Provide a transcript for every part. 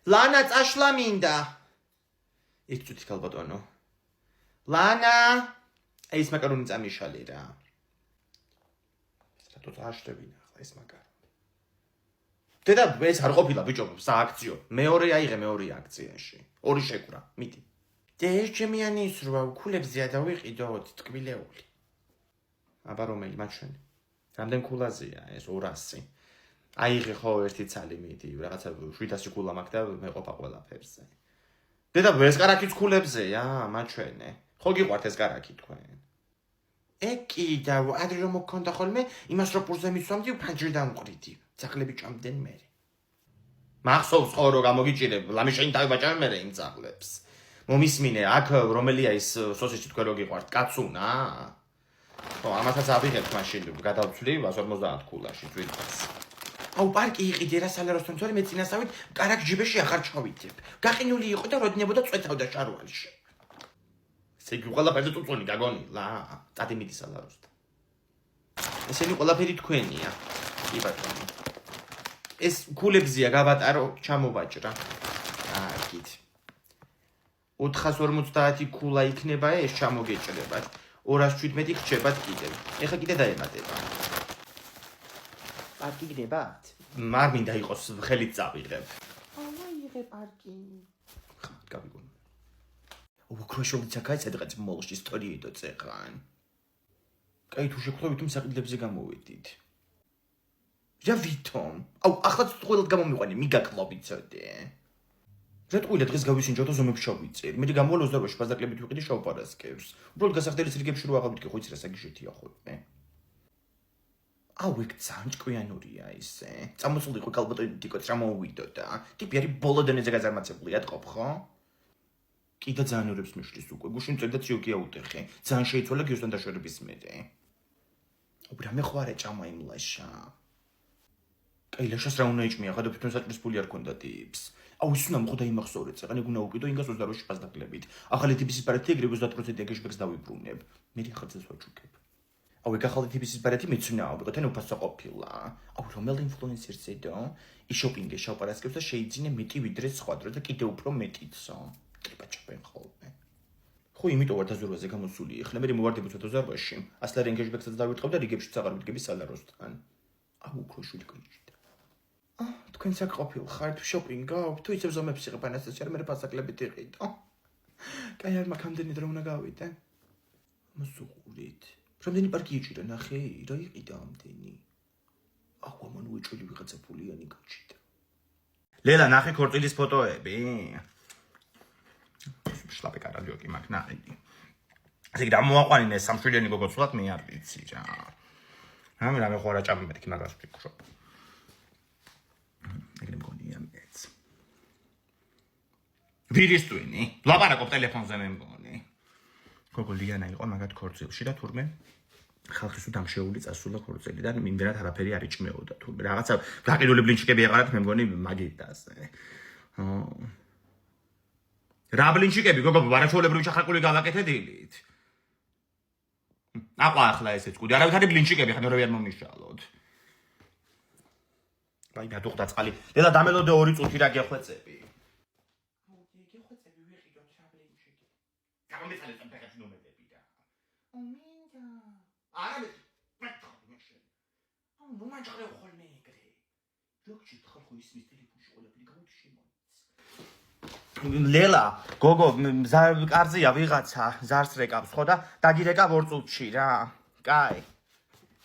ლანა წაშლა მინდა. ის წუთი ქალბატონო. ლანა ეს მაკარონი წამიშალე რა. ეს რატო წაშლებინა ახლა ეს მაკარონი. დედა ეს არ ყოფილა ბიჭო სააქციო. მეორე აიღე მეორე აქციაში. ორი შეკვრა, მიდი. და ეს ჩემიანი ის რა ქულებზეა დავიყიდოთ ტკბილეული. აბა რომელი მაჩვენი? რამდენ ქულაზეა ეს 200. აიღე ხო ერთი ცალი მიდი, რაღაცა 700 ქულა მაქვს და მეყოფა ყველაფერზე. დედა ეს კარაკიც ქულებზეა, მაჩვენე. ხო გიყვართ ეს კარაკი თქვენ? ეკიდა, ადრე რომ მქონდა ხოლმე, იმას რო პურზე მისვამდი, ფანჯრი დამყრიდი. ძაღლები ჭამდნენ მე. მახსოვს ხო რომ გამოგიჭირებ, ლამი შენ დავიბაჭარ მე იმ ძაღლებს. მომისმინე, აქ რომელია ის სოსისი თქვენ რო გიყვართ, კაცუნა? ხო, ამასაც ავიღებთ მაშინ, გადავცვლი 150 ქულაში ძვირფას. აუ პარკი იყიდე რა სალაროსთან თორე მე წინასავით კარაკ ჯიბეში აღარ ჩავიდებ. გაყინული იყო და როდინებოდა წვეთავდა შარვალში. ესე იგი ყველაფერზე წუწუნი გაგონილა. წადი მიდი სალაროსთან. ესენი ყველაფერი თქვენია. კი ბატონო. ეს ქულებზია გავატარო, ჩამოვაჭრა. აიქით. 450 ქულა იქნება ეს ჩამოგეჭრებათ. 217 ხჩებათ კიდევ. ეხა კიდე დაემატება. პარკი გნებათ? არ მინდა იყოს ხელით წავიღებ. ამა იღე პარკი. გავიგონე. უქროშოლიცა კაი სადღაც მოლში ისტორიიდო წეღან. კაი თუ შეგხვდებით იმ საყიდლებზე გამოვედით. რა ვითომ? აუ ახლა წუხილად გამომიყვანე, მიგაკლობი ცოდე. რატყვილა დღეს გავისინჯოთ და ზომებს შევიწერ. მე გამოვალ 28-ში ფაზაკლებით ვიყიდი შავპარასკევს. უბრალოდ გასახდელის რიგებში რო აღავიდე ხო იცი რა საგიშეთია ხოლმე. აუ ეგ ძალიან ჭკვიანურია ისე. წამოწულიყო კალბატონი დიკოც რა მოუვიდო და ტიპი არის ბოლო დონეზე გაზარმაცებული ატყობ ხო? კიდე ძალიან ორებს მიშლის უკვე. გუშინ წერდა ციოკია უტეხე. ძალიან შეიცვალა გიოსთან დაშვერების მერე. აუ რა მეხვარე ჭამა იმ ლაშა. კაი ლაშას რა უნდა იჭმია, ხა და თვითონ საჭმლის ფული არ ქონდა ტიპს. აუ ის უნდა მოხდა იმახსოვრე წეღან ეგ უნდა უკიდო ინგას 28-ში ფაზდაკლებით. ახალი ტიპის ბარათი ეგრე 30% ეგეშბექს დავიბრუნებ. მე ხალხს ვაჩუქებ. აუ ეგ ახალი ტიპის ბარათი მეცნაა, ვიღოთ უფასო ყოფილა. აუ რომელ ინფლუენსერს ედო? ის შოპინგე შავპარასკევს და შეიძინე მეტი ვიდრე სხვა დრო და კიდე უფრო მეტიცო. ტრიპაჩაპენ ხოლმე. ხო იმიტომ ვარ დაზურვაზე გამოსული. ახლა მე მოვარდები 28-ში. ასლარ ენგეჟბექსაც დავიწყებ და რიგებში აღარ ვიდგები სალაროსთან. აუ ქოშული კიჭი. თქვენ საკ ყოფილ ხართ შოპინგავ თუ ისევ ზომებს იღებ ანასტასია მე ფასაკლებით იყიდო. კაი არ მაქვს ამდენი დრო უნდა გავიდე. მოსუყურით. რამდენი პარკი იჭირა ნახე, რა იყიდა ამდენი. აუ ამან უეჭველი ვიღაცა ფულიანი გაჩიდა. ლელა ნახე ქორწილის ფოტოები. შლაპე კარალიოკი მაქვს ნაიდი. ესე იგი დამოაყვანინე სამშვილიანი გოგოცულად მე არ ვიცი რა. რამე ხო რა ჭამი მეთქი მაგას ვფიქრობ. ეგრე მგონია მეც. ვირისტვინი, ლაპარაკობ ტელეფონზე მე მგონი. გოგო ლიანა იყო მაგათ ქორწილში და თურმე ხალხის უდამშეული წასულა ქორწილიდან იმდენად არაფერი არ იჭმეოდა თურმე რაღაცა გაყიდული ბლინჩიკები ეყარათ მე მგონი მაგიტაზე. რა ბლინჩიკები გოგო ვარაჩოლებრივი ჩახაკული გავაკეთე დილით. აყვა ახლა ესეც კუდი არავითარი ბლინჩიკები ხან ორივე არ მომიშალოთ. აი გადუხდა წყალი. დედა დამელოდე 2 წუთი რა გეხვეწები. აუ გეხვეწები ვიყიდოთ რა ბლინჩიკი. გამომეცალეთ ამ ფეხებში ნომერები და. აუ მინდა. არა მე პეტროვი მეშენ. აუ ნუ მაჭრე ხოლმე ეგრე. ჯოქში ხალხო ისმის ტელეფონში ყველაფერი გამოჩი მოიც. ლელა, გოგო, კარზია ვიღაცა, ზარს რეკავს ხო და დაგირეკა 2 წუთში რა. კაი.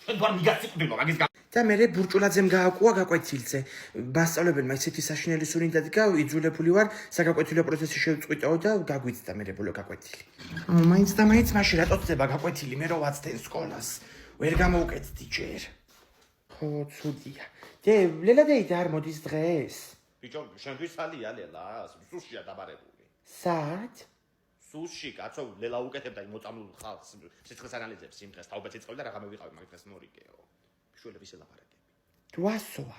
შენ ვარ მიგაციყვდილო მაგის და მე ბურჭულაძემ გააკუა გაკვეთილზე. მასწავლებელმა ისეთი საშინელი სუნი დადგა, იძულებული ვარ საგაკვეთილო პროცესი შევწყვიტო და გაგვიცდა მე ბოლო გაკვეთილი. მაინც და მაინც მაშინ რატო წდება გაკვეთილი მე რო ვაცდენ სკოლას. ვერ გამოუკეთდი ჯერ. ხო, ცუდია. დე, ლელა დეიდა არ მოდის დღეს? ბიჭო, შენთვის ალია ლელა, სუშია დაბარებული. სად? სუში, კაცო, ლელა უკეთებდა იმ მოწამლულ ხალხს. სიცხეს ანალიზებს იმ დღეს თაობა ცეცხლი და რა გამოვიყავი მაგ დღეს მორიგეო. შულების ელაპარაკები. რვასოა.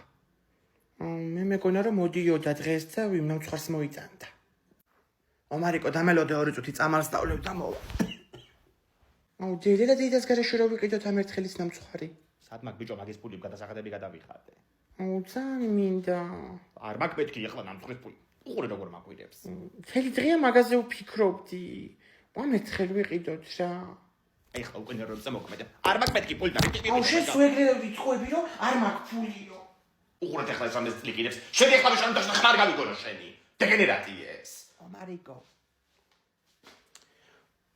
მე მეკონა რომ მოდიოდა დღეს და მიმამცხარს მოიწანდა. ომარიკო დამელოდე 2 წუთი წამარსდავლებ და მოვა. აუ დედა დედას გარეშე რო ვიყიდოთ ამ ერთხელის ნამცხარი. სად მაგ ბიჭო მაგის ფული გადასახადები გადავიხადე. აუ ძალიან მინდა. არ მაგ მეთქი ახლა ნამცხრის ფული. უყურე როგორ მაგვირებს. მთელი დღეა მაღაზიაზე ვფიქრობდი. მომეცხელ ვიყიდოთ რა. აი ხა უკვე ნერვებზე მოქმედა. არ მაქვს მეთქი პულტა. აუ შენ სუეგრე ვიწყვები რომ არ მაქვს ფულიო. უყურეთ ახლა ეს ამას წლიკინებს. შენ ეხლა შანტაჟს ხარ გავიგონო შენი. დეგენერატი ეს. მარიკო.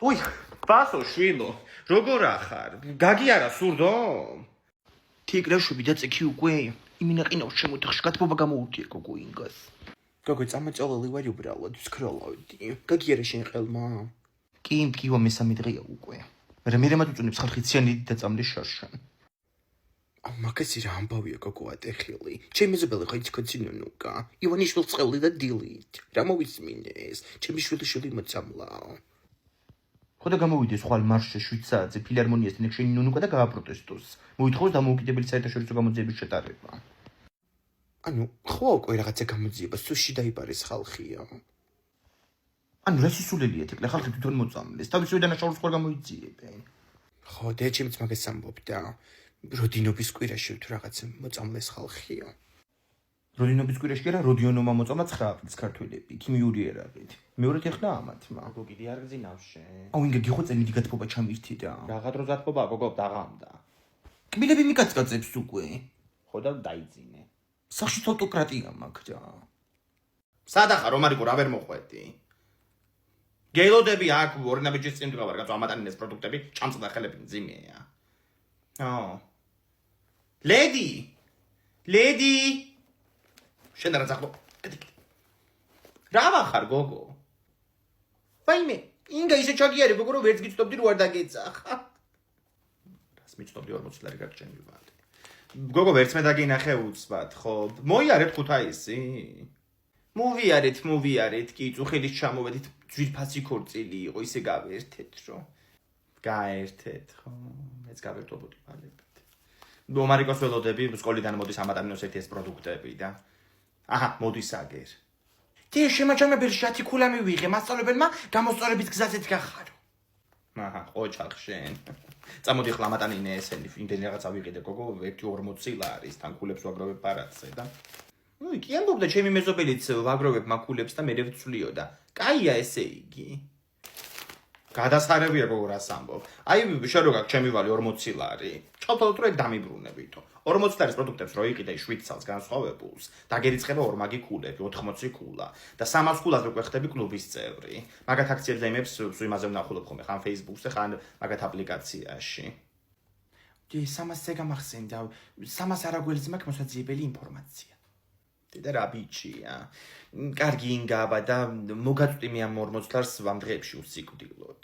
უი, ბასო შვილო, როგორ ახარ? გაგი არა სურდო? თიგრაშვები და წიქი უკვე იმინაყინავს შემოთხში გათბობა გამოუთია გოგო ინგას. გოგო წამოწოლილი ვარ უბრალოდ ვსქროლავდი. გაგი არა შენ ყელმა? კი, მკივა მესამე დღეა უკვე. მე რემად უწუნებს ხალხი ციანიდი და წამდი შარშან. მაგასი რა ამბავია გოგო ატეხილი. ჩემი მეზობელი ხო იცქოცინუნუკა. ივანიშვილს წეული და დილით. რა მოვისმინეს? ჩემი შვილი მოწამლაო. ხოდა გამოვიდეს ხვალ მარშზე 7 საათზე ფილარმონიასთან შენი ნუნუკა და გააპროტესტოს. მოითხოვს დამოუკიდებელი საერთაშორისო გამოძიების შეტარება. ანუ ხო უკვე რაღაცა გამოძიება სუში დაიპარეს ხალხია. ანუ რა სისულელია თქლა ხალხი თვითონ მოწამლეს. თავისივე დანაშაულს ხვალ გამოიძიებენ. ხო და ჩემიც მაგას ამბობდა. როდინობის კვირაში თუ რაღაც მოწამლეს ხალხია. როდინობის კვირაში არა როდიონომა მოწამლა 9 აპრილს ქართველები ქიმიური ერაყით. მეორედ ეხლა ამათმა. გოგო კიდე არ გძინავშე. აუ ინგა გიხოცე მიდი გათბობა ჩამირთი და. რაღაცა ზათბობა გოგო დაღამდა. კბილები მიკაცკაცებს უკვე. ხო და დაიძინე. სახში ავტოკრატია მაქვს რა. სადახა რომარიკო რა ვერ მოხვედი. გეილოდები აქ ორნაბიჯის წინ მდგავარ კაცო ამატანინეს პროდუქტები ჭამწდა ხელები მძიმეა. ლედი შენ რა ძახო რა ვახარ გოგო ვაიმე ინგა ისე ჩაგიარე გოგო რომ ვერც გიწდობდი რო არ დაგეძახა რას მიწდობდი 40 ლარი გაგჭენი ვარ გოგო ვერც მე დაგინახე უცბად ხო მოიარეთ ქუთაისი მოვიარეთ კი წუხილის ჩამოვედით ძვირფასი ქორწილი იყო ისე გავერთეთ რომ გაერთეთ ხო მეც გავერთობოდი პალებით რომარიკოს ველოდები სკოლიდან მოდის ამატამინოს ეს პროდუქტები და აჰა მოდის აგერ თი შემაჩამებელი შათი ქულა მივიღე მასწავლებელმა გამოსწორების გზაზეც გახარო აჰა ოჩახ შენ წამოდი ხლა ამატანინე ესენი იმდენი რაღაცა ვიყიდე გოგო 1.40 ლარის თან ქულებს ვაგროვებ პარაცზე და ნუ კი ამბობდა ჩემი მეზობელიც ვაგროვებ მაქულებს და მე ვცვლიო და კაია ესე იგი გადასხარებია გოგო რას ამბობ აი შენ რო გაქვს ჩემი ვალი 40 ლარი ჩავთვალოთ რომ ეგ დამიბრუნებითო 40 ლარის პროდუქტებს რო იყიდე 7 წელს განსხვავებულს დაგერიცხება ორმაგი ქულები 80 ქულა და 300 ქულას რო გვეხდები კლუბის წევრი მაგათ აქციებს და იმებს იმაზე ვნახულობ ხოლმე ხან Facebook-ზე ხან მაგათ აპლიკაციაში დი 300-ზე გამახსენდა 300 არაგველზე მაქვს მოსაძიებელი ინფორმაცია და რა ბიჭია კარგი ინგაბა და მოგაწვდი მე ამ 40 ლარს ამ დღეებში უსიკვდილოდ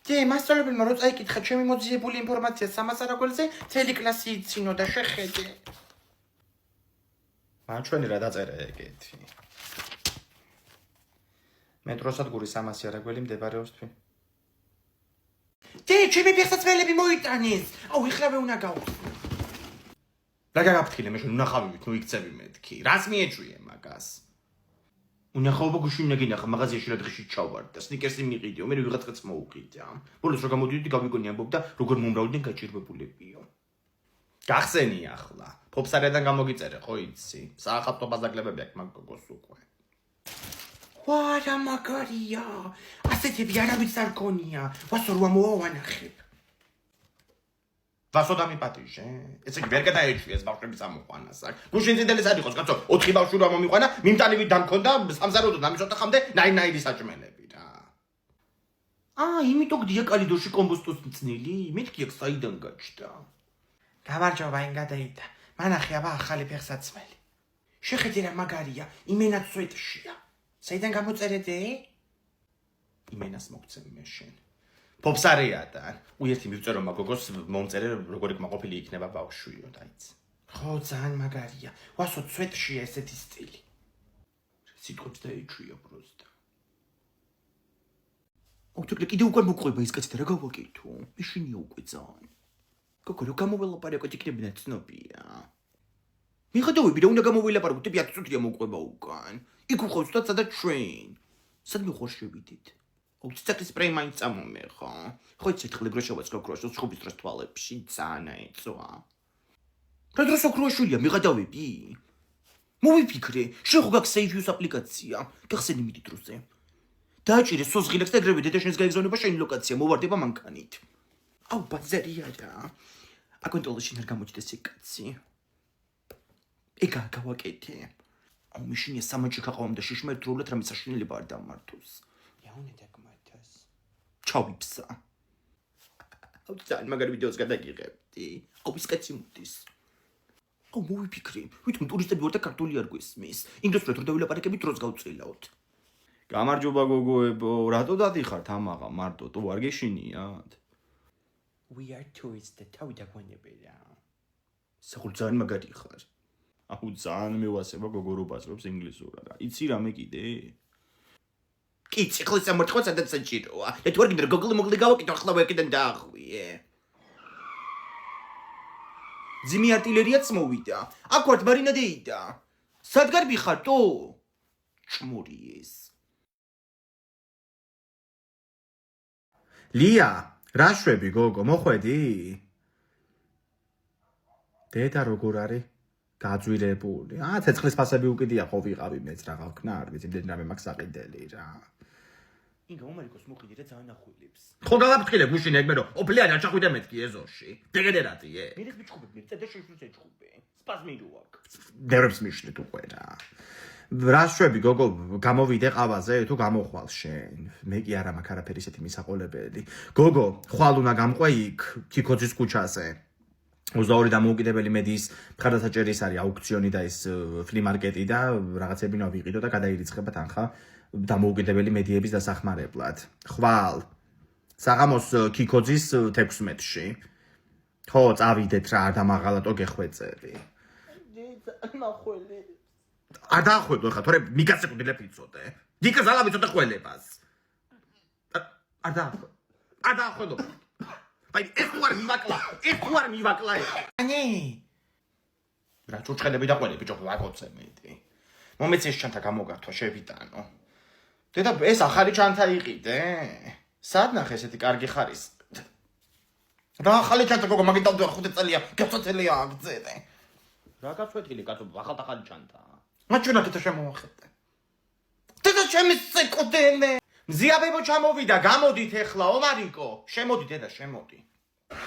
დი მასწავლებელმა რო წაიკითხა ჩემი მოძიებული ინფორმაცია 300 არაგველზე მთელი კლასი იცინო და შეხედე მან ჩვენი რა დაწერა ეგეთი მეტროსადგური 300 არაგველი მდებარეობს თვი დი ჩემი ფეხსაცმელები მოიტანეს აუ ეხლავე უნდა გავხსნო რა გაგაფრთხილე მე შენ უნახავივით ნუ იქცევი მეთქი რას მიეჭვიე მაგას უნახავობა გუშინ ნაგინახა მაღაზიაში რა დღეში ჩავარ და სნიკერსი მიყიდიო მე ვიღაცაც მოუყიდა ბოლოს რა გამოდიოდი გავიგონი ამბობდა როგორ მომრავლდნენ გაჭირვებულებიო გახსენი ახლა ფოფსარიდან გამოგიწერე ხო იცი საახალწლო ბაზაგლებები აქვს მაგ გოგოს უკვე ვარა მაგარია ასეთები არავის არ გონია ვასო რა მოვანახებ ვასო დამიპატიჟე ესე კი ვერ გადაეჭვიეს ბავშვების ამოყვანას აქ გუშინ წინდელეს არ იყოს კაცო 4 ბავშვი რა მომიყვანა მიმტანივით დამქონდა სამზაროდო დამისოთახამდე ნაირ-ნაირი საჭმელები რა იმიტომ გდია კალიდოში კომბოსტოს მწნილი მეთქი აქ საიდან გაჩნდა გამარჯობა ინგადაიდა მანახე აბა ახალი ფეხსაცმელი შეხედე რა მაგარია იმენაც სვეტშია საიდან გამოწერეთე იმენას მოგცემ მე შენ ფოფსარეადან უერთი მივწერო მაგოგოს მომწერე როგორი კმაყოფილი იქნება ბავშვიო დაიც ხო ძალიან მაგარია ვასო სვეტშია ესეთი სტილი სიტყვებს დაიჩვია პროსტა ოთუკლე კიდე უკან მოყვება ის კაცი და რა გავაკეთო მეშინია უკვე ძალიან გოგო რო გამოველაპარაკოთ იქნებინა ცნობია მიხედავები რა უნდა გამოველაპარაკოთ ტიპი 10 წუთია მოყვება უკან იქ უყავს და სადაც ჩვენ სად მიხარ შევიდით ოცცაკის სპრეი მაინც წამომე ხო ხო იცი თხლი გროშოვაც გოგროშოს ხუბის დროს თვალებში ძალიან ეწვა რა დროს ოქროშვილია მიხედავები მოვიფიქრე, შენ ხო გაქვს Save Use აპლიკაცია. გახსენი მიდი დროზე. დააჭირე სოზღილებს და ეგრევე დედაშენს გაიგზავნება შენი ლოკაცია, მოვარდება მანქანით. აუ, ბაზარია რა. აკონტროლში არ გამოჩდეს ეგ კაცი. ეგა გავაკეთე. აუ, მიშინია სამაჯი ხაყავამ და შიშმერტრულად რამე საშინელება არ დამართოს. Яуне დაგმართას. ჩავიფსა. აუ, ძალიან მაგარი ვიდეოს გადაგიღებდი. აუ, ის კაცი მოდის. აუ, მოვიფიქრე, ვითომ ტურისტები ვარ და ქართული არ გვესმის. იმ დროს რო დავილაპარაკებით დროს გავწილაოთ. გამარჯობა გოგოებო, რატო დადიხართ ამაღა მარტო, თუ არ გეშინიათ? We are tourists და თავი დაგვანებე რა. საგულ ძალიან მაგარი ხარ. აუ ძალიან მევასება გოგო რო ბაზრობს ინგლისურად რა. იცი რამე კიდე? კი, ციხლის სამორთქვა სადაც საჭიროა. და თუ არ გინდა გოგლი მოგლი გავაკეთო, ახლა ვერკიდან დაახვიე. ძიმი არტილერიაც მოვიდა. აქ ვართ მარინადეიდა. სად გარბი ხარ თუ? ჩმურიეს. ლია, რა შვები გოგო, მოხვედი? დედა როგორ არის? გაძვირებული. ცეცხლის ფასები უკიდია ხო ვიყავი მეც რა გავქნა, არ ვიცი, იმდენი რამე მაქვს საყიდელი რა. ინგა უმარიკოს მოყიდი რა ძალიან ახვილებს. ხო გავაფრთხილე გუშინ ეგ მე რომ ოფლიანი არ ჩახვიდე მეთქი ეზოში. დეგედერატიე. მე ხმი ჩხუბებ მე და შეშუს ეჩხუბე. სპაზმი როაკ. დერებს მიშლით უკვე რა. რა შვები გოგო, გამოვიდე ყავაზე თუ გამოხვალ შენ? მე კი არა მაქვს არაფერი ისეთი მისაყოლებელი. გოგო, ხვალ უნდა გამყვე იქ ქიქოძის ქუჩაზე. 22 დამოუკიდებელი მედიის მხარდასაჭერის არის აუქციონი და ის ფლიმარკეტი და რაღაცები უნდა ვიყიდო და გადაირიცხება თანხა დამოუკიდებელი მედიების დასახმარებლად. ხვალ საღამოს ქიქოძის 16-ში. ხო, წავიდეთ რა, არ დამაღალატო გეხვეწელი. ნახველი. არ დაახვედო ხა, თორე მიგასეკუნდილებ იცოდე. დიკა ზალა ვიცოდე ყველებას. არ დაახვედო. აი, ეს თუ არ მივაკლა. ანი. რა ჩუჩხელები და ყველები ბიჭო ვაკოცე მეტი. მომეცეს ჩანთა გამოგართვა შევიტანო. დედა ეს ახალი ჩანთა იყიდე? სად ნახე ესეთი კარგი ხარის? რა ახალი ჩანთა გოგო მაგით დავდე 5 წელია, გასაწელია აგძედე. რა გაწვეთილი კაცო, ახალი ჩანთა. მაჩვენა დედა შემოახედე. დედა შემისეკოდენე. მზიაბებო ჩამოვიდა, გამოდით ეხლა, ომარიკო. შემოდი დედა, შემოდი.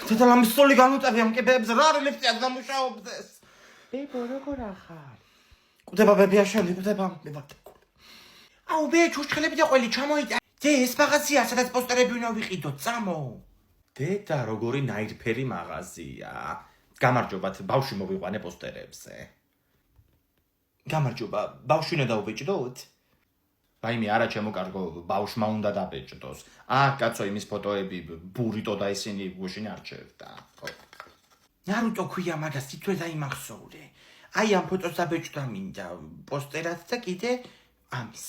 დედა ლამსოლი განუტევი ამ კებებს, რა რელიფტი აქ დამუშაობდეს. ბებო როგორ ახარ? კუდება ბებია შენი, კუდება, მე ვარ. აუ ბე ჩურჩხელები და ყველი ჩამოიტა. დე ეს მაღაზია, სადაც პოსტერები უნდა ვიყიდოთ, წამო. დედა როგორი ნაირფერი მაღაზია. გამარჯობათ, ბავშვი მოვიყვანე პოსტერებზე. გამარჯობა, ბავშვი უნდა დაუბეჭდოთ? რაიმე არა ჩემო კარგო, ბავშვმა უნდა დაბეჭდოს. კაცო იმის ფოტოები, ბურიტო და ისინი გუშინ არჩევდა. ხო. ნარუტო ქვია მაგას თითქოს დაიმახსოვრე. აი ამ ფოტოს დაბეჭდა მინდა, პოსტერად და კიდე ამის.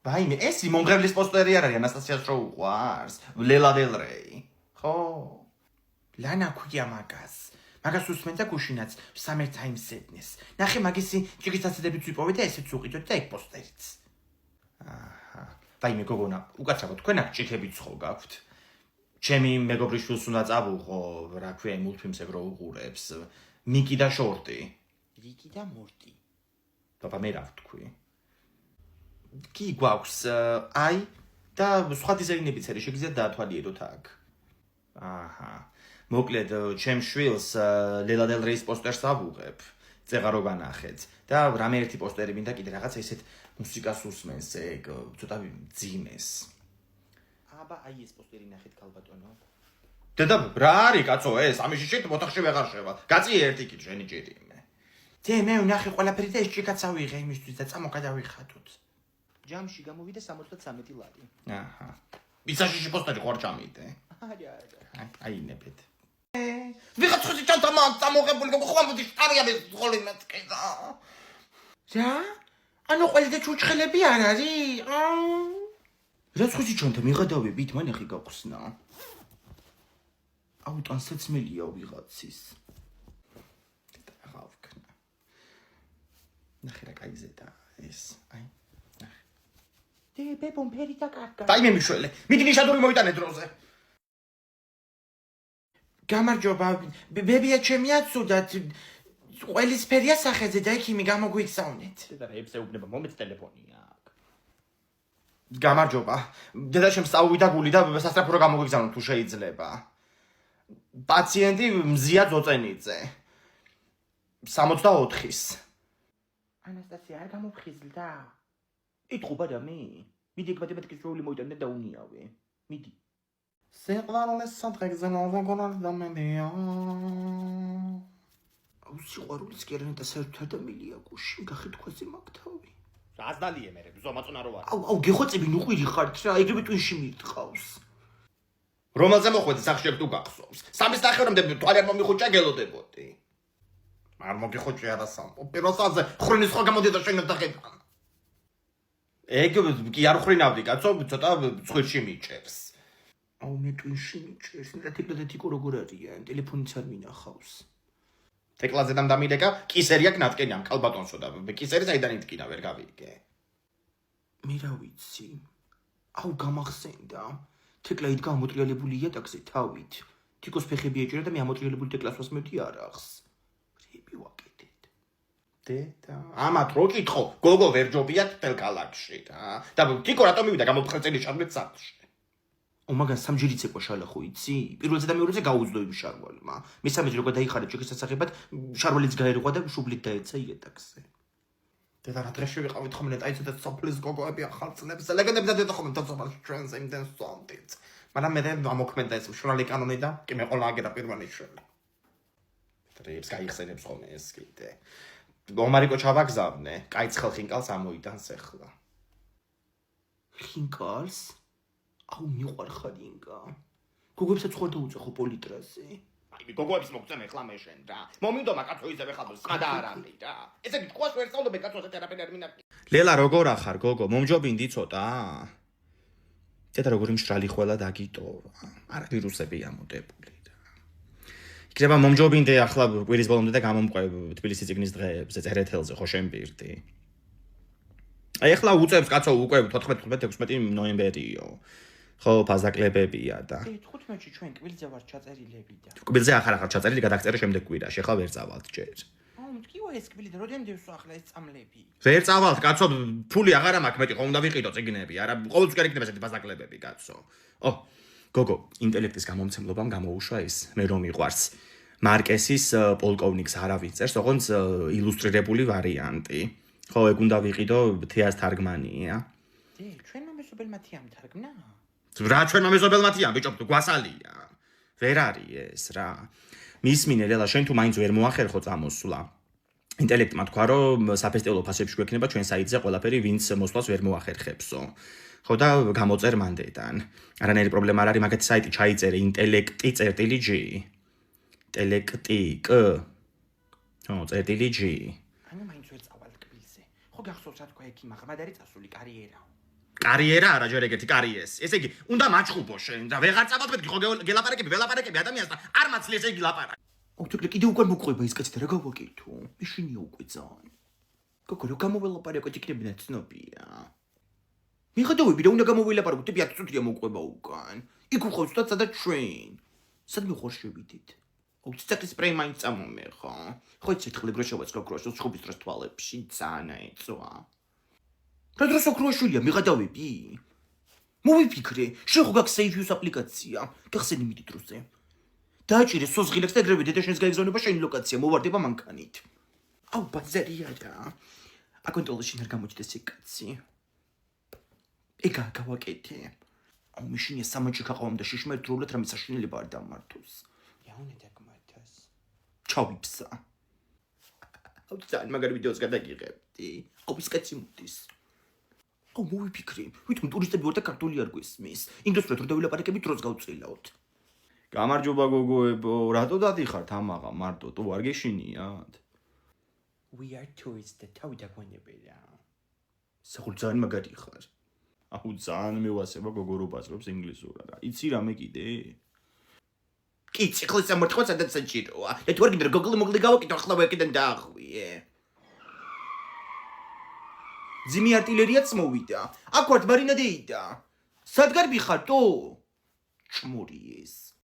რაიმე ეს იმონღებლის პოსტერი არ არის, ანასტასიას რო უყვარს, ლელა დელ რეი. ხო. ლანა ქვია მაგას. მაგას უსმენდა გუშინაც Summer Times ედნეს. ნახე მაგისი ჭიქისაცედებიც ვიპოვე და ესეც უყიდოთ და ეგ პოსტერიც. აჰა. რაიმე გოგონა, უკაცრავად თქვენ აქ ჭიქებიც ხო გაქვთ? ჩემი მეგობრიშვილს უნდა წავუღო, რა ქვია იმ მულტფილმს ეგ რო უყურებს, მიკი და შორტი. რიკი და მორტი. ბაბა მე რა ვთქვი? კი გვაქვს აი და სხვა დიზაინებიც არის, შეგიძლიათ დაათვალიეროთ აქ. აჰა. მოკლედ, ჩემ შვილს ლელა დელ რეის პოსტერს ავუღებ. წეღა რო განახეთ და რამე ერთი პოსტერი მინდა კიდე რაღაცა ისეთ მუსიკას უსმენს, ეგ ცოტა ძიმეს. აბა აი ეს პოსტერი ნახეთ ქალბატონო. დედა რა არის კაცო ეს? ამაში შეთ მოთახში ვეღარ შევა. გაწიე ერთი კი შენი ჭირიმე. დე მე ვნახე ყველაფერი და ეს ჭიქაც ავიღე იმისთვის და წამო გადავიხატოთ. ჯამში გამოვიდა 63 ლარი. აჰა. ისაშიში პოსტერი ხوار ჩამიდე. არა. აი ნებეთ. ვიღაც ხოსი ჩანთა მაგ წამოღებული გოგო ხომ მოდი შტარია მე ხოლმე მეთქედა. რა? ანუ ყველი და ჩუჩხელები არ არის? რაც ხოსი ჩანთა მიღადავებით მან ახი გაყსნა. აუ ტანსაცმელია ვიღაცის. აღა ვქნა. ნახე რა кай ზედა ეს. აი. ნახე. დე ბებო ფერი და კარგა. დაი მე მიშველე. მიდი ნიშადური მოიტანე დროზე. გამარჯობა, ბებია ჩემი აცუდათ. ყველისფერია სახეზე და იქ იმი გამოგვიგზავნეთ. დედარეებს ეუბნება მომეც ტელეფონი აქ. გამარჯობა. დედაშემ სწავლიდა გული და სასწრაფო რა გამოგვიგზავნოთ თუ შეიძლება. პაციენტი მზია ძოწენიძე. 64-ის. ანასტასია არ გამოფხიზლდა. იტყობა და მე. მიდი მათემატიკის პრობლემა მოიტანე და უნიავე. მიდი. სიყვარულის საფრთხეზე მოვაგონდა მედია. სიყვარულის კერანეტა საერთოდ ადამიანია გუში გახეთ ქვაზე მაგთავი. რას დალიემერებ ზომაწუნა რო არა. აუ გეხოცები ნუყვირი ხართ რა ეგრევე ტვინში მირტყავს. რომელზე მოხვედი სახში თუ გახსოვს. სამის ნახევრამდე თვალი არ მომიხუჭა გელოდებოდი. არ მოგიხუჭი არა სამყო. პირველ საათზე ხრინის ხო გამოდიდა შენ დაღეთან. ეგ კი არ ხრინავდი კაცო ცოტა ცხვირში მიჭერს. აუ მე ტვინში მიჭერს და თეკლადეთიკო როგორ არიან ტელეფონიც არ მინახავს. თეკლაზე დამდამილეკა კისერი აქ ნატკენი ამ კალბატონსო და კისერი საიდან იტკინა ვერ გავიგე. მე რა ვიცი. აუ გამახსენდა. თეკლა იდგა ამოტრიალებული იატაკზე თავით. თიკოს ფეხები ეჭირა და მე ამოტრიალებული თეკლას ვასმევდი არახს. რები ვაკეთეთ. დედა, ამათ რო კითხო, გოგო ვერ ჯობიათ თელ კალაკში რა. და თიკო რატომ მივიდა გამოფხრწილი შარმეთ სახლში. მაგან სამჯერიც ეკვა შალახო იცი? პირველზე და მეორეზე გაუძლო იმ შარვალმა. მესამეზე როგორ დაიხარა ჩეკის სასახებად, შარვალიც გაერღვა და შუბლით დაეცა იატაკზე. დედა რა დრეში ვიყავით ხომ ნეტაიცო და სოფლის გოგოები ახალწლებს ლეგენდები და დედა ხომ თოთომას ტრენს იმდენ სონდით. მაგრამ მე დამოქმედა ეს მშრალი კანონი და კი მე ყოლა აგერა პირველი შვილი. დრეებს გაიხსენებს ხომ ეს კიდე. გომარიკო ჩავაგზავნე, კაიც ხალხინკალს ამოიტანს ახლა. ხინკალს? აუ მიყვარ ხარინკა. გოგოებსაც ხوار დაუწეხო პოლიტრაზე. აი გოგოებს მოგწემ ახლა მე შენ რა. მომიდომა კაცო ისევე ხალხო სკადა არ არის რა. ესე იგი თქვას ვერ სწავლობე კაცო თერაპევტი არ მინაკი. ლელა როგორ ახარ გოგო? მომჯობინდი ცოტა? დედა როგორი მშრალი ხვალა დაგიტოვა. არა ვირუსები ამოდებული რა. იქნება მომჯობინდი ახლა კვირის ბოლომდე და გამომყვებ თბილისის ციგნის დღეებზე წერეთელზე ხო შენ პირდი. აი ახლა უწევს კაცო უკვე 14-16 ნოემბერიო. ხო ფაზაკლებებია და 15-ში ჩვენ კბილზე ვარ ჩაწერილები და კბილზე ახარ ჩაწერილი გადაგწერე შემდეგ კვირაში ახლა ვერ წავალთ ჯერ. აუ მткиვა ეს კბილი და როდემდე ვსვახლა ეს წამლები. ვერ წავალთ კაცო ფული აღარა მაქვს მეტი ხომ უნდა ვიყიდო ციგნები არა ყოველთვის კი არ იქნება ესეთი ფაზაკლებები კაცო. ო გოგო ინტელექტის გამომცემლობამ გამოუშვა ეს მე რომ მიყვარს მარკესის პოლკოვნიკს არავინ წერს ოღონდ ილუსტრირებული ვარიანტი. ხო ეგ უნდა ვიყიდო თეას თარგმანია. ჩვენმა მეზობელმათი ამთარგმნა? რა ჩვენმა მეზობელმათია ბიჭო თუ გვასალია. ვერ არის ეს რა. მისმინე ლელა შენ თუ მაინც ვერ მოახერხო წამოსვლა. ინტელექტმა თქვა რომ საფესტივალო ფასებში გვექნება ჩვენ საიტზე ყველაფერი ვინც მოსვლას ვერ მოახერხებსო. ხო და გამოწერ მანდედან. არანაირი პრობლემა არ არის მაგათი საიტი ჩაიწერე ინტელექტი.g. ინტელექტი კ. ხო წერტილი.g. ანუ მაინც ვერ წავალ კბილზე. ხო გახსოვს რა თქვა ექიმ აღმად არის წასული კარიერა. კარიერა არა ჯერ ეგეთი კარიერეს. ესე იგი, უნდა მაჩხუბო შენ და ვეღარ წავალ მეთქი ხო გელაპარაკები, ველაპარაკები ადამიანს და არ მაცლი ესე იგი ლაპარაკი. ოთეკლე კიდე უკვე მოყვება ის კაცი და რა გავაკეთო? მეშინია უკვე ძალიან. გოგო რა გამოველაპარაკოთ იქნებინა ცნობია. მიხედავები რა უნდა გამოველაპარაკოთ, ტიპი 10 წუთია მოყვება უკან. იქ უყავს და სადაც ჩვენ. სად მიხარ შევიდით? აუ ციტაკის სპრეი მაინც წამომე ხო? ხო ეს ერთხელ გროშოვაც გოგროშოს ხუბის დროს თვალებში ძალიან ეწვა. რა დროს ოქროაშვილია მიღადავები? მოვიფიქრე, შენ ხო გაქვს Save-ს აპლიკაცია, გახსენი მიდი დროზე. დააჭირე სოზღილებს და ეგრევე დედაშენს გაიგზავნება შენი ლოკაცია, მოვარდება მანქანით. აუ ბაზარია რა. აკონტროლში არ გამოჩდეს ეგ კაცი. ეგა გავაკეთე. აუ მაშინ ეს სამაჭი ხაყავამ და შიშმერტრულად რამე საშინელება არ დამართოს. იაუნე დაგმართას. ჩავიფსა. აუ ძალიან მაგარი ვიდეოს გადაგიღებდი. აუ ის კაცი მოდის. აუ მოვიფიქრე, ვითომ ტურისტები ვარ და ქართული არ გვესმის. იმ დროს რომ დავილაპარაკებით დროს გავწილავთ. გამარჯობა გოგოებო, რატო დადიხართ ამაღა მარტო, თუ არ გეშინიათ? We are tourists და თავი დაგვენებია. საერთოდ ძალიან მაგარი ხარ. აუ ძალიან მევასება გოგო რო ბაზრობს ინგლისურად. იცი რამე კიდე? კი, ციხლის სამართვა სადაც საჭიროა. და თუ არ გინდა გოგლი მოგლი გავაკეთო, ახლა ვეკიდან დაახვიე. ძიმი არტილერიაც მოვიდა. აქ ვართ მარინადეიდა. სად გარბიხარ თო? ჩმური ეს.